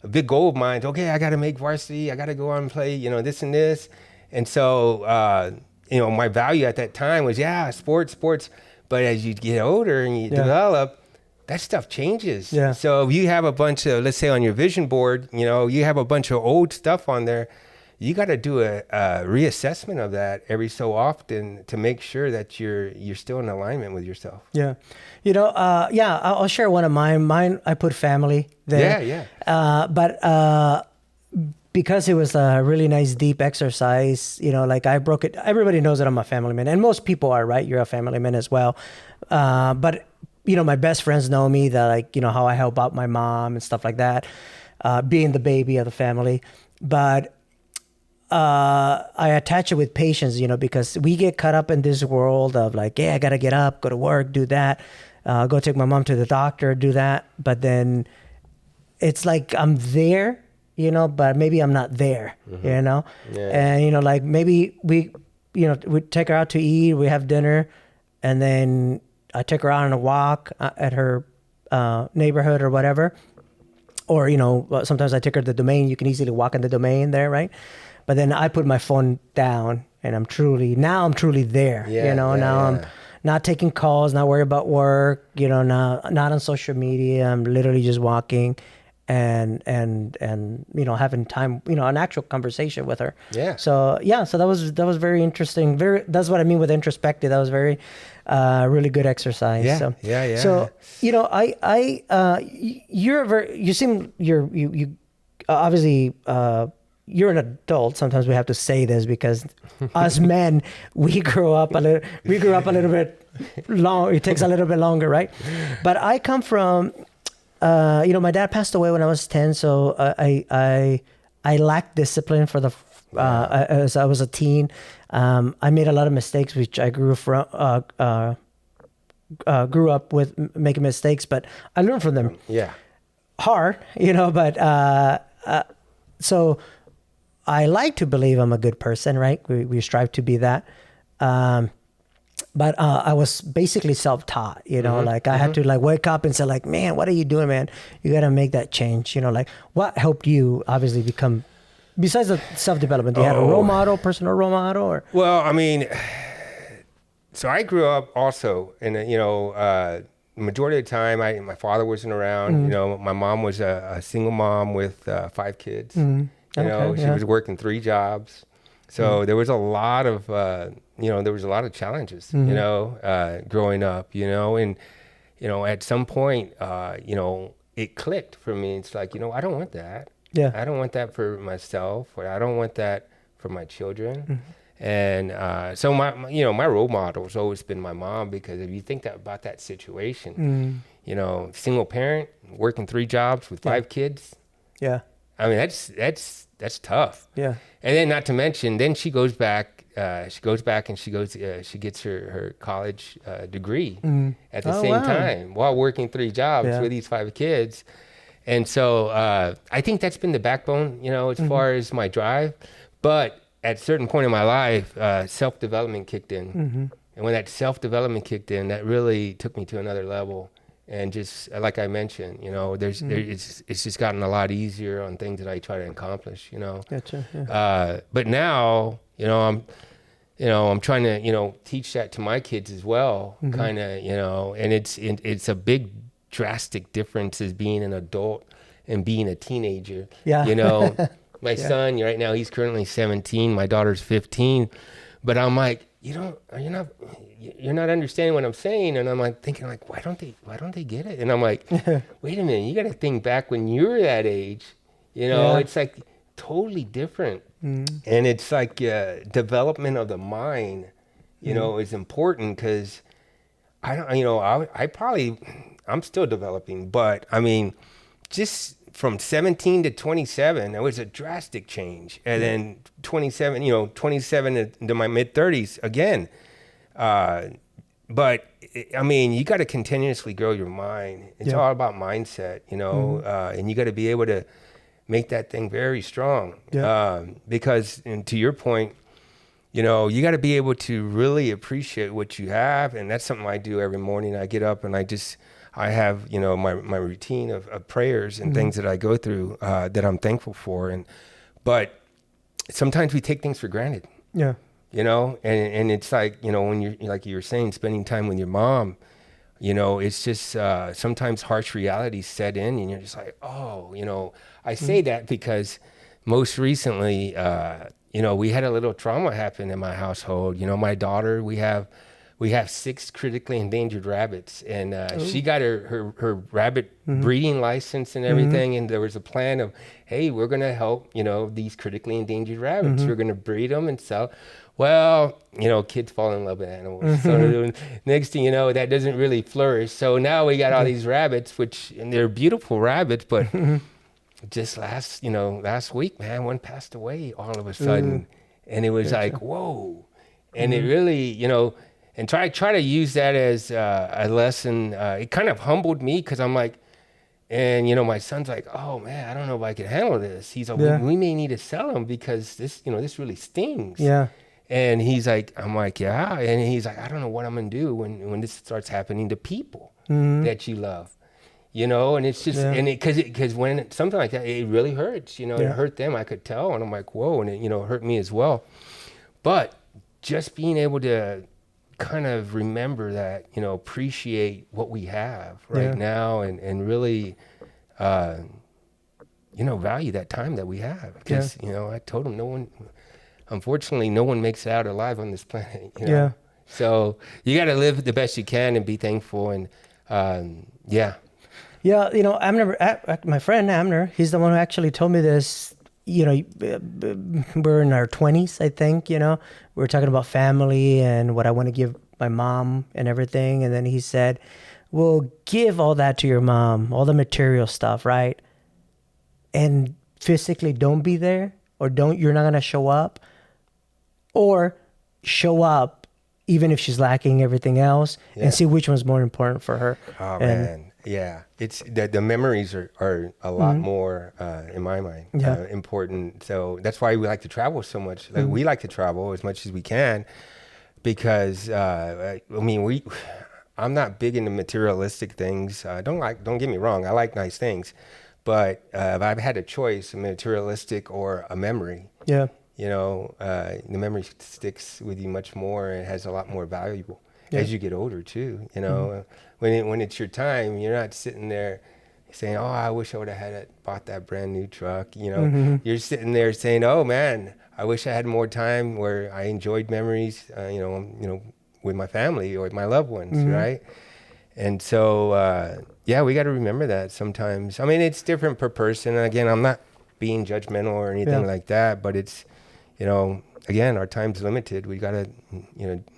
a big goal of mine is, okay, I got to make varsity. I got to go out and play, you know, this and this. And so, you know, my value at that time was, sports. But as you get older and you develop, that stuff changes. So if you have a bunch of, let's say on your vision board, you know, you have a bunch of old stuff on there, you got to do a reassessment of that every so often to make sure that you're still in alignment with yourself. Yeah. You know, I'll share one of mine. Mine, I put family there. But because it was a really nice, deep exercise, you know, like I broke it. Everybody knows that I'm a family man, and most people are, right? You're a family man as well. But, you know, my best friends know me, that, like, you know, how I help out my mom and stuff like that, being the baby of the family. But I attach it with patience, you know, because we get caught up in this world of like, I got to get up, go to work, do that, go take my mom to the doctor, do that. But then it's like I'm there, you know, but maybe I'm not there, you know? And, you know, like maybe we take her out to eat, we have dinner, and then I take her out on a walk at her neighborhood or whatever. Or, you know, sometimes I take her to the domain. You can easily walk in the domain there, right? But then I put my phone down, and I'm truly there, you know, I'm not taking calls, not worried about work, you know, not on social media. I'm literally just walking and having time, an actual conversation with her. Yeah. So that was very interesting. That's what I mean with introspective. That was very really good exercise. Yeah. So, Yeah. So you obviously you're an adult. Sometimes we have to say this because us men, we grew up a little bit long. It takes a little bit longer, right? But I come from, my dad passed away when I was 10, so I lacked discipline for as I was a teen. I made a lot of mistakes, which I grew up with making mistakes, but I learned from them. Yeah. Hard, but so I like to believe I'm a good person, right? We strive to be that. But I was basically self-taught, I had to wake up and say man, what are you doing, man? You got to make that change. What helped you obviously become, besides the self-development, do you have a role model, personal role model? Or? Well, I mean, so I grew up also in the majority of the time, my father wasn't around. My mom was a single mom with 5 kids. She was working 3 jobs. So there was a lot of, challenges, growing up, and, at some point, it clicked for me. It's like, I don't want that. Yeah. I don't want that for myself, or I don't want that for my children. And so my role model has always been my mom, because if you think about that situation, single parent, working 3 jobs with 5 kids. Yeah. I mean, that's tough. Yeah. And then not to mention, then she goes back and she gets her college degree at the same time while working 3 jobs with these 5 kids. And so I think that's been the backbone, as far as my drive. But at a certain point in my life, self-development kicked in. And when that self-development kicked in, that really took me to another level. And just like I mentioned, it's just gotten a lot easier on things that I try to accomplish, Gotcha. Yeah. But now, I'm trying to, teach that to my kids as well, kind of, and it's a big drastic difference as being an adult and being a teenager. Yeah. My son right now, he's currently 17. My daughter's 15. But I'm like, you're not understanding what I'm saying. And I'm thinking why don't they get it? And I'm like, wait a minute, you got to think back when you were that age, it's totally different. And it's development of the mind, is important, because I'm still developing, but I mean, just from 17 to 27, it was a drastic change. And then 27 into my mid 30s again. But I mean, you got to continuously grow your mind. It's all about mindset, and you got to be able to make that thing very strong. Because, and to your point, you got to be able to really appreciate what you have. And that's something I do every morning. I get up and I have, my routine of prayers and things that I go through that I'm thankful for. But sometimes we take things for granted. Yeah. And it's when you're, like you were saying, spending time with your mom, it's just sometimes harsh realities set in, and you're just like, I say that because most recently, we had a little trauma happen in my household. My daughter, we have 6 critically endangered rabbits, and she got her rabbit breeding license and everything. And there was a plan of, hey, we're going to help, these critically endangered rabbits. We're going to breed them and sell. Well, kids fall in love with animals. So next thing you know, that doesn't really flourish. So now we got all these rabbits, and they're beautiful rabbits, but just last week, man, one passed away all of a sudden. And it was like, whoa. And it really, and try to use that as a lesson. It kind of humbled me, because I'm like, and my son's like, oh man, I don't know if I can handle this. He's like, we may need to sell him, because this, this really stings. Yeah. And he's like, I'm like, yeah. And he's like, I don't know what I'm gonna do when this starts happening to people that you love, And it's just, because when something like that, it really hurts. It hurt them. I could tell, and I'm like, whoa, and it hurt me as well. But just being able to kind of remember that, appreciate what we have right now, and really value that time that we have. Because, I told him unfortunately, no one makes it out alive on this planet. Yeah. So you got to live the best you can and be thankful. And Yeah, Amner, my friend Amner, he's the one who actually told me this. We're in our 20s, I think, we were talking about family and what I want to give my mom and everything. And then he said, well, give all that to your mom, all the material stuff, right? And physically don't be there, or you're not going to show up, or show up even if she's lacking everything else, and see which one's more important for her. Oh, man. Yeah, it's the memories are a lot more in my mind important. So that's why we like to travel so much. Like, we like to travel as much as we can, because I'm not big into materialistic things. Don't get me wrong, I like nice things, but if I've had a choice, a materialistic or a memory, the memory sticks with you much more and has a lot more valuable as you get older too. When it's your time, you're not sitting there saying, "Oh, I wish I would have bought that brand new truck." You're sitting there saying, "Oh man, I wish I had more time where I enjoyed memories." With my family or with my loved ones, right? And so, we got to remember that sometimes. I mean, it's different per person. And again, I'm not being judgmental or anything like that, but it's, again, our time's limited. We got to,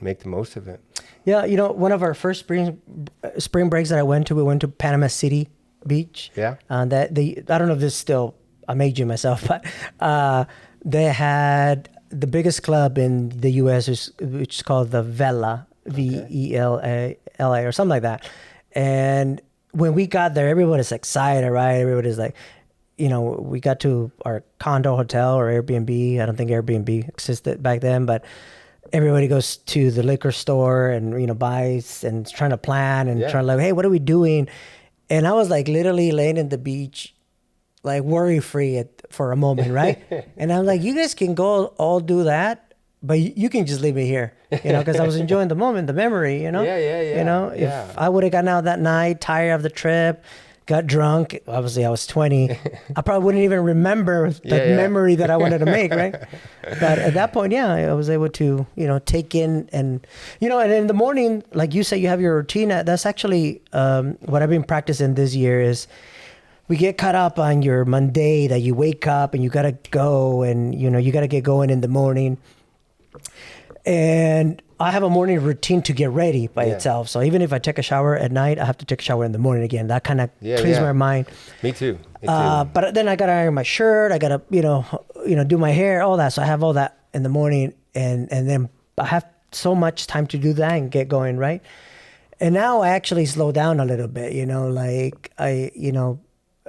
make the most of it. Yeah, one of our first spring breaks that we went to Panama City Beach. Yeah. I don't know if this still, I'm aging myself, but they had the biggest club in the U.S., which is called the Vela, VELA, or something like that. And when we got there, everybody's excited, right? Everybody's like, we got to our condo hotel or Airbnb. I don't think Airbnb existed back then, but everybody goes to the liquor store and, buys and is trying to plan and trying to hey, what are we doing? And I was like literally laying in the beach, like worry-free for a moment, right? And I'm like, you guys can go all do that, but you can just leave me here, because I was enjoying the moment, the memory, Yeah. If I would have gotten out that night, tired of the trip, got drunk, obviously I was 20, I probably wouldn't even remember the memory that I wanted to make, right? But at that point, I was able to, take in and in the morning, like you said, you have your routine. That's actually what I've been practicing this year is, we get caught up on your Monday that you wake up and you got to go and, you got to get going in the morning. And I have a morning routine to get ready by itself. So even if I take a shower at night, I have to take a shower in the morning again. That kind of clears my mind. Me too. But then I got to iron my shirt. I got to, do my hair, all that. So I have all that in the morning and then I have so much time to do that and get going, right? And now I actually slow down a little bit,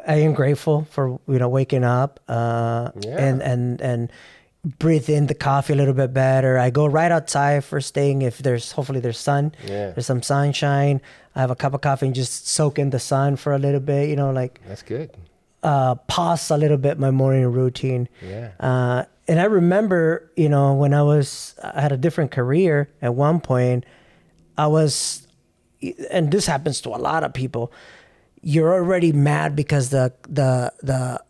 I am grateful for waking up and breathe in the coffee a little bit better. I go right outside first thing if hopefully there's sun. There's some sunshine. I have a cup of coffee and just soak in the sun for a little bit. That's good. Pause a little bit my morning routine. And I remember when I had a different career at one point. And this happens to a lot of people. You're already mad because the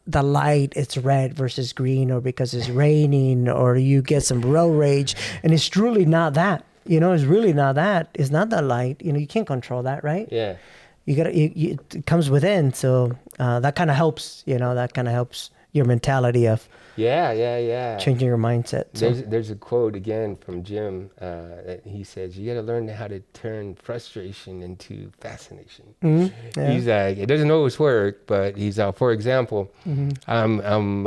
light it's red versus green, or because it's raining, or you get some road rage, and it's truly not that. It's really not that. It's not that light. You can't control that, right? Yeah. You gotta. It comes within, so that kind of helps. That kind of helps your mentality of changing your mindset. So. There's a quote again from Jim that he says, you got to learn how to turn frustration into fascination. He's like, it doesn't always work, but he's for example, I'm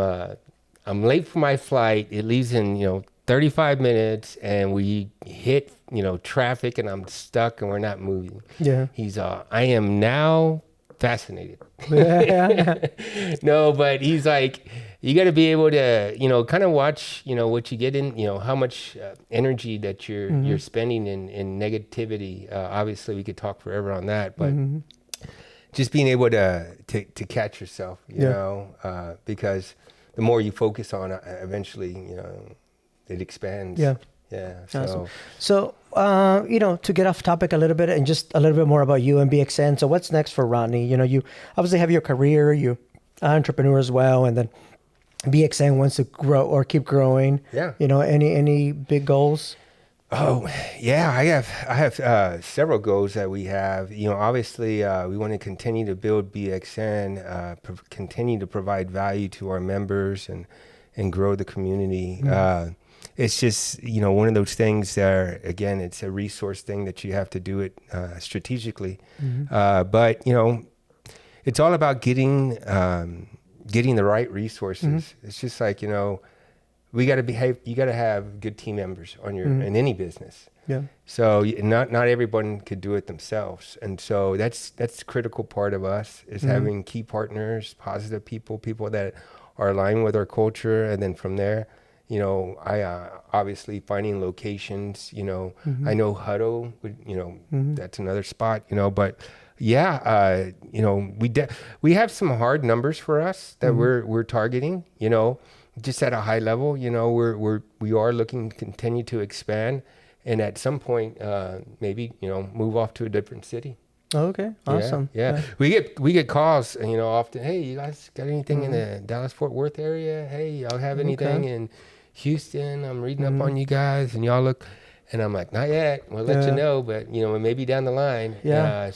late for my flight. It leaves in 35 minutes and we hit traffic and I'm stuck and we're not moving. He's I am now fascinated. No, but he's like, you got to be able to, kind of watch, what you get in, how much energy that you're spending in negativity. Obviously, we could talk forever on that, but just being able to catch yourself, because the more you focus on it, eventually, it expands. Yeah. So, to get off topic a little bit and just a little bit more about you and BXN. So what's next for Rodney? You obviously have your career. You entrepreneur as well, and then BXN wants to grow or keep growing. Yeah. Any big goals? Oh, yeah, I have several goals that we have. Obviously, we want to continue to build BXN, continue to provide value to our members and grow the community. It's just, one of those things that, again, it's a resource thing that you have to do it strategically. But, it's all about getting the right resources. It's just like, we got to behave. You got to have good team members on your in any business. Yeah. So not everyone could do it themselves, and so that's the critical part of us is having key partners, positive people that are aligned with our culture, and then from there, I obviously finding locations. I know Hutto, that's another spot. But yeah, we have some hard numbers for us that we're targeting. Just at a high level, we are looking to continue to expand, and at some point, maybe move off to a different city. Okay, awesome. Yeah. We get calls, often. Hey, you guys got anything in the Dallas-Fort Worth area? Hey, y'all have anything in Houston? I'm reading up on you guys, and y'all look. And I'm like, not yet. We'll let you know, but maybe down the line. Yeah.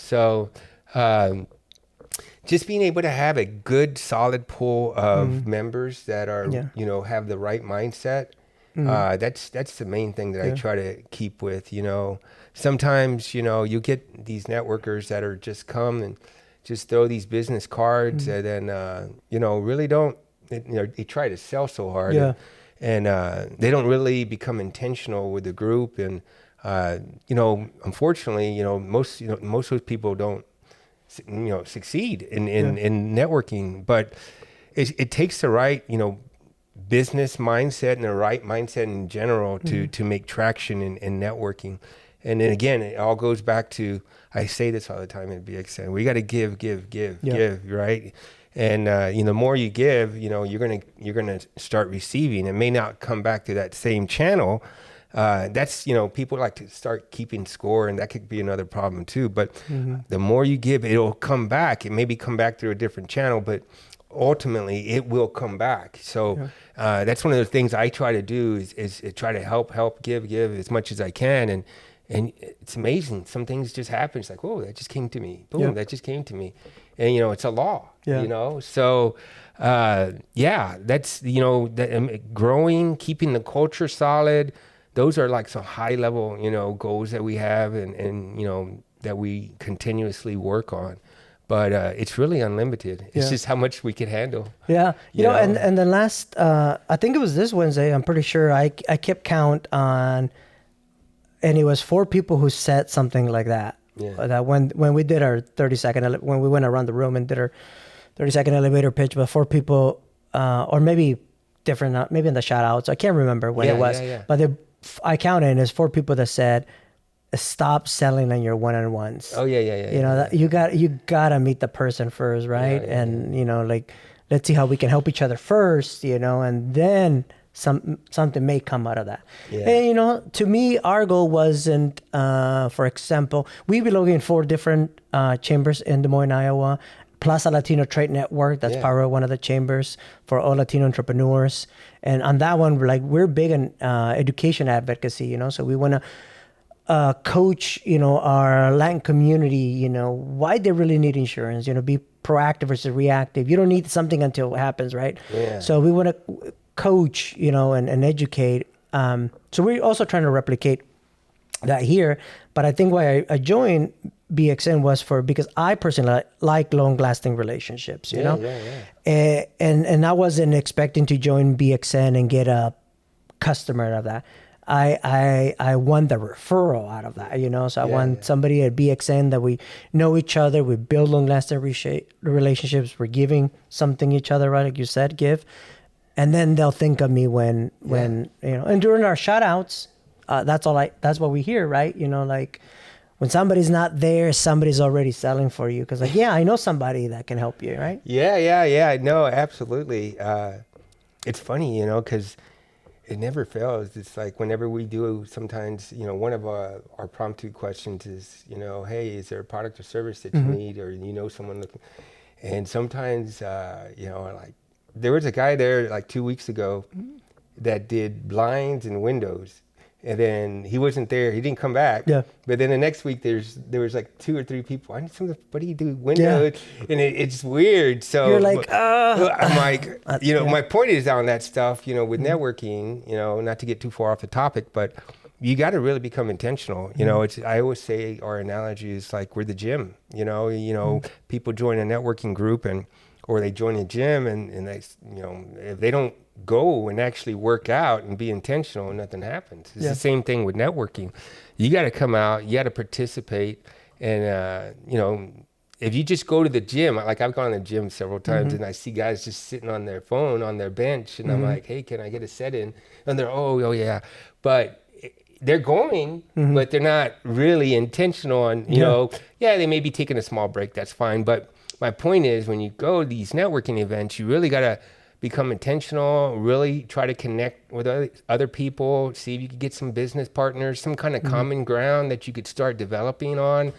Just being able to have a good, solid pool of members that are, have the right mindset. That's the main thing that I try to keep with. Sometimes, you get these networkers that are just come and just throw these business cards and then, really don't, they try to sell so hard and they don't really become intentional with the group. And, unfortunately, most of those people don't, succeed in networking, but it takes the right, business mindset and the right mindset in general to make traction in networking. And then again, it all goes back to, I say this all the time at BXN, we got to give, right? And, the more you give, you're going to start receiving. It may not come back to that same channel. That's, people like to start keeping score, and that could be another problem too. But the more you give, it'll come back. It maybe come back through a different channel, but ultimately it will come back. So that's one of the things I try to do is try to help, give as much as I can. And it's amazing. Some things just happen. It's like, oh, that just came to me. Boom, that just came to me. And, it's a law, So, that's, growing, keeping the culture solid. Those are like some high level, goals that we have and that we continuously work on. But it's really unlimited. It's just how much we can handle. Yeah. You know, and the last, I think it was this Wednesday, I'm pretty sure I kept count on, and it was 4 people who said something like that. Yeah. That when we did our 30-second, when we went around the room and did our 30-second elevator pitch, but 4 people, or maybe different, maybe in the shout outs, I can't remember when it was, but I counted, and there's 4 people that said, stop selling on your one-on-ones. Oh yeah. You gotta meet the person first, right? Like, let's see how we can help each other first, and then something may come out of that. Yeah. And to me, our goal wasn't, for example, we belong in 4 different chambers in Des Moines, Iowa, plus a Latino trade network. That's part of one of the chambers for all Latino entrepreneurs. And on that one, we're big in education advocacy, so we want to coach, our Latin community, why they really need insurance, be proactive versus reactive. You don't need something until it happens, right? Yeah. So we want to coach, and educate. So we're also trying to replicate that here. But I think why I joined BXN was because I personally like long-lasting relationships, you know? Yeah. And I wasn't expecting to join BXN and get a customer out of that. I won the referral out of that, So I want somebody at BXN that we know each other, we build long-lasting relationships, we're giving something each other, right? Like you said, give. And then they'll think of me when and during our shout outs, that's what we hear, right? Like when somebody's not there, somebody's already selling for you. Cause I know somebody that can help you, right? Yeah. No, absolutely. It's funny, cause it never fails. It's like whenever we do, sometimes, one of our promptu questions is, hey, is there a product or service that you need, or someone looking? And sometimes, like there was a guy there like 2 weeks ago that did blinds and windows. And then he wasn't there. He didn't come back. Yeah. But then the next week, there was like 2 or 3 people. I need somebody to do windows, and it's weird. So You're like, I'm like, yeah. my point is on that stuff. With networking. Not to get too far off the topic, but you got to really become intentional. I always say our analogy is like we're the gym. People join a networking group or they join a gym and they, if they don't go and actually work out and be intentional, nothing happens. It's the same thing with networking. You got to come out, you got to participate. And, if you just go to the gym, like I've gone to the gym several times and I see guys just sitting on their phone, on their bench. And I'm like, hey, can I get a set in? And they're, oh yeah. But they're going, but they're not really intentional on, they may be taking a small break. That's fine. But my point is when you go to these networking events, you really got to become intentional, really try to connect with other people, see if you could get some business partners, some kind of common ground that you could start developing on.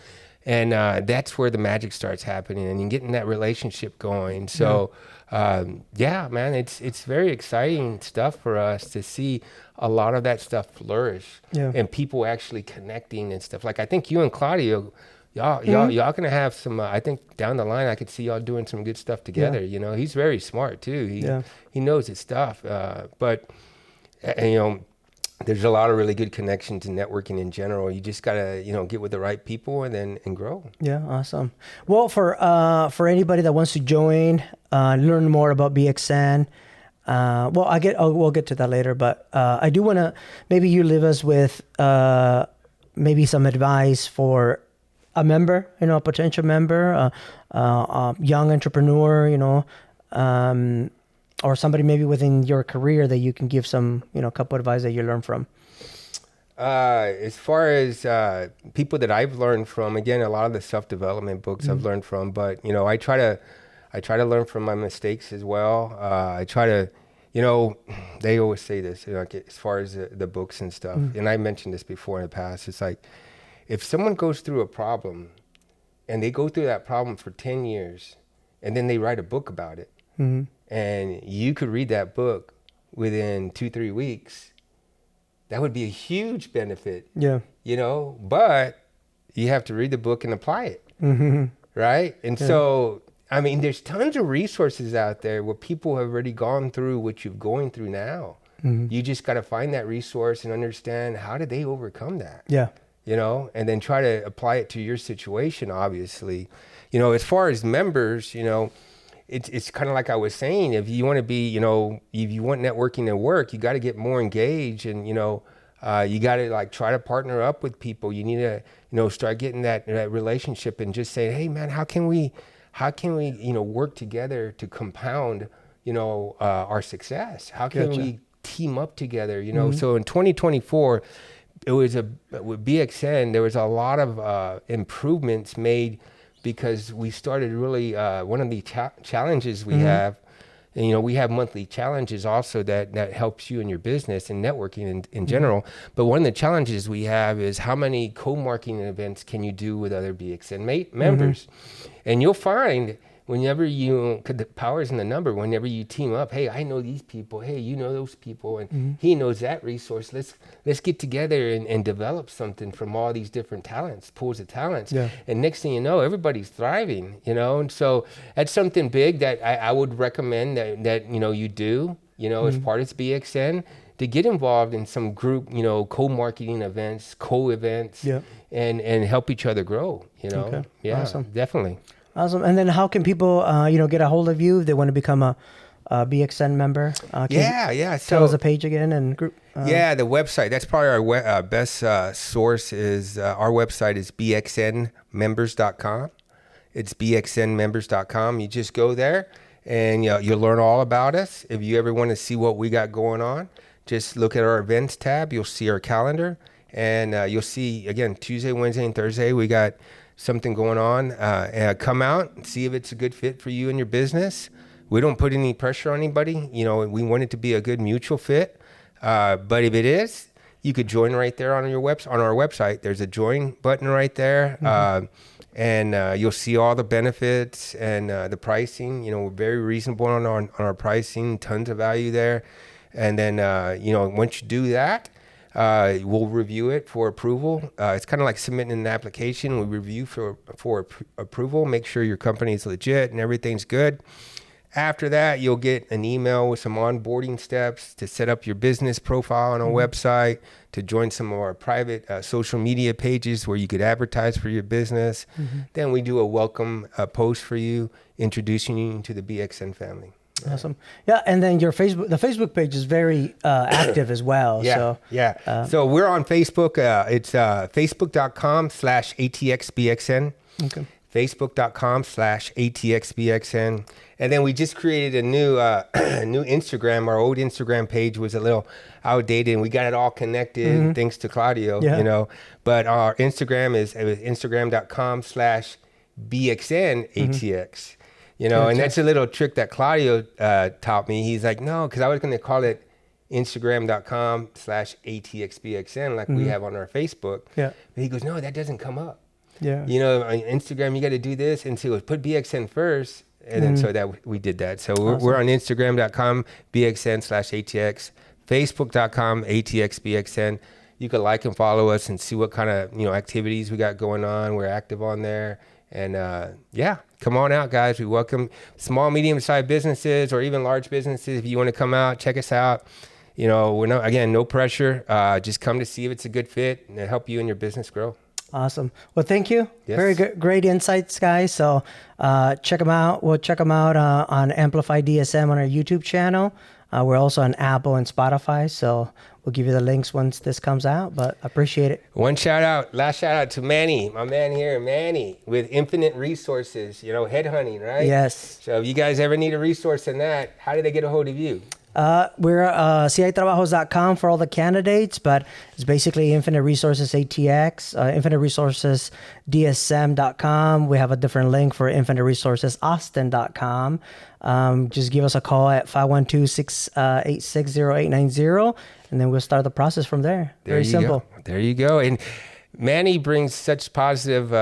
And that's where the magic starts happening and you're getting that relationship going. So, man, it's very exciting stuff for us to see a lot of that stuff flourish and people actually connecting and stuff. Like I think you and Claudio, y'all gonna have some. I think down the line, I could see y'all doing some good stuff together. He's very smart too. He knows his stuff. But there's a lot of really good connections in networking in general. You just gotta get with the right people and grow. Yeah, awesome. Well, for anybody that wants to join, learn more about BXN. We'll get to that later. But I do want to maybe you leave us with maybe some advice for a member, a potential member, a young entrepreneur, or somebody maybe within your career that you can give some, couple of advice that you learn from. As far as people that I've learned from, again, a lot of the self-development books I've learned from, but I try to learn from my mistakes as well. I try to, they always say this, like as far as the books and stuff, and I mentioned this before in the past. It's like, if someone goes through a problem and they go through that problem for 10 years and then they write a book about it and you could read that book within 2-3 weeks, that would be a huge benefit. Yeah. But you have to read the book and apply it. Right? And so, I mean, there's tons of resources out there where people have already gone through what you're going through now. You just got to find that resource and understand how did they overcome that? Yeah. And then try to apply it to your situation, obviously. As far as members, it's kind of like I was saying, if you want to be, if you want networking to work, you got to get more engaged and, you got to like try to partner up with people. You need to, start getting that relationship and just say, hey man, how can we, work together to compound, our success? How can we team up together? So in 2024, it was with BXN, there was a lot of improvements made because we started really, one of the challenges we have, and we have monthly challenges also that helps you in your business and networking in general. But one of the challenges we have is how many co-marketing events can you do with other BXN members? And you'll find whenever because the power's in the number, whenever you team up, hey, I know these people, hey, you know those people, and he knows that resource. Let's get together and develop something from all these different pools of talents. Yeah. And next thing you know, everybody's thriving, and so that's something big that I would recommend that you do, as part of BXN, to get involved in some group, co-marketing events, co-events, and help each other grow, Okay. Yeah, awesome. Definitely. Awesome. And then how can people, get a hold of you if they want to become a BXN member? Tell us the page again and group. The website. That's probably our best source is our website is bxnmembers.com. It's bxnmembers.com. You just go there and you'll learn all about us. If you ever want to see what we got going on, just look at our events tab. You'll see our calendar and you'll see, again, Tuesday, Wednesday, and Thursday, we got something going on. Come out and see if it's a good fit for you and your business. We don't put any pressure on anybody. We want it to be a good mutual fit. But if it is, you could join right there on our website. There's a join button right there. and you'll see all the benefits and the pricing. You know, we're very reasonable on our pricing, tons of value there. And then, you know, once you do that, we'll review it for approval. It's kind of like submitting an application. We review for approval, make sure your company is legit and everything's good. After that, you'll get an email with some onboarding steps to set up your business profile on our website, to join some of our private social media pages where you could advertise for your business. Then we do a welcome post for you, introducing you to the BXN family. Awesome. Yeah, and then the Facebook page is very active as well. So we're on Facebook. It's facebook.com/ATXBXN. Okay. Facebook.com/ATXBXN. And then we just created a new new Instagram. Our old Instagram page was a little outdated, and we got it all connected thanks to Claudio, you know. But our Instagram is Instagram.com/BXNATX. You know, and that's a little trick that Claudio taught me. He's like, no, because I was going to call it Instagram.com/ATXBXN like we have on our Facebook. Yeah. But he goes, no, that doesn't come up. Yeah. You know, on Instagram, you got to do this. And so put BXN first. And then so that we did that. So we're on Instagram.com/BXN/ATX, Facebook.com/ATXBXN. You can like and follow us and see what kind of, you know, activities we got going on. We're active on there. And yeah, come on out, guys. We welcome small, medium-sized businesses or even large businesses. If you want to come out, check us out. You know, we're not, again, no pressure. Just come to see if it's a good fit and help you and your business grow. Awesome. Well, thank you. Yes. Very good, great insights, guys. So check them out. We'll check them out on Amplify DSM on our YouTube channel. We're also on Apple and Spotify. So we'll give you the links once this comes out, but I appreciate it. Last shout out to Manny, my man here, Manny, with Infinite Resources, you know, headhunting, right? Yes. So if you guys ever need a resource in that, how do they get a hold of you? We're citrabajos.com for all the candidates, but it's basically Infinite Resources ATX, Infinite Resources DSM.com. We have a different link for Infinite Resources Austin.com. Just give us a call at 512-686-0890, and then we'll start the process from there. Very simple. There you go. And Manny brings such positive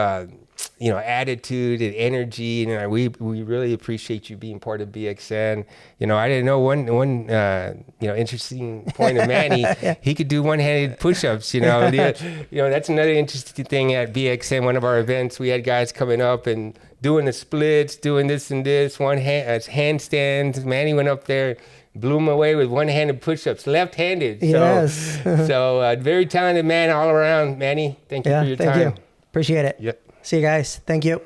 you know, attitude and energy, and we really appreciate you being part of BXN. You know, I didn't know one you know, interesting point of Manny. He could do one-handed push-ups. You know, you know, that's another interesting thing at BXN. One of our events, we had guys coming up and doing the splits, doing this and this, one hand handstands. Manny went up there, blew him away with one-handed push-ups, left-handed. Yes. So very talented man all around. Manny, thank you for your time. Thank you. Appreciate it. Yep. See you guys. Thank you.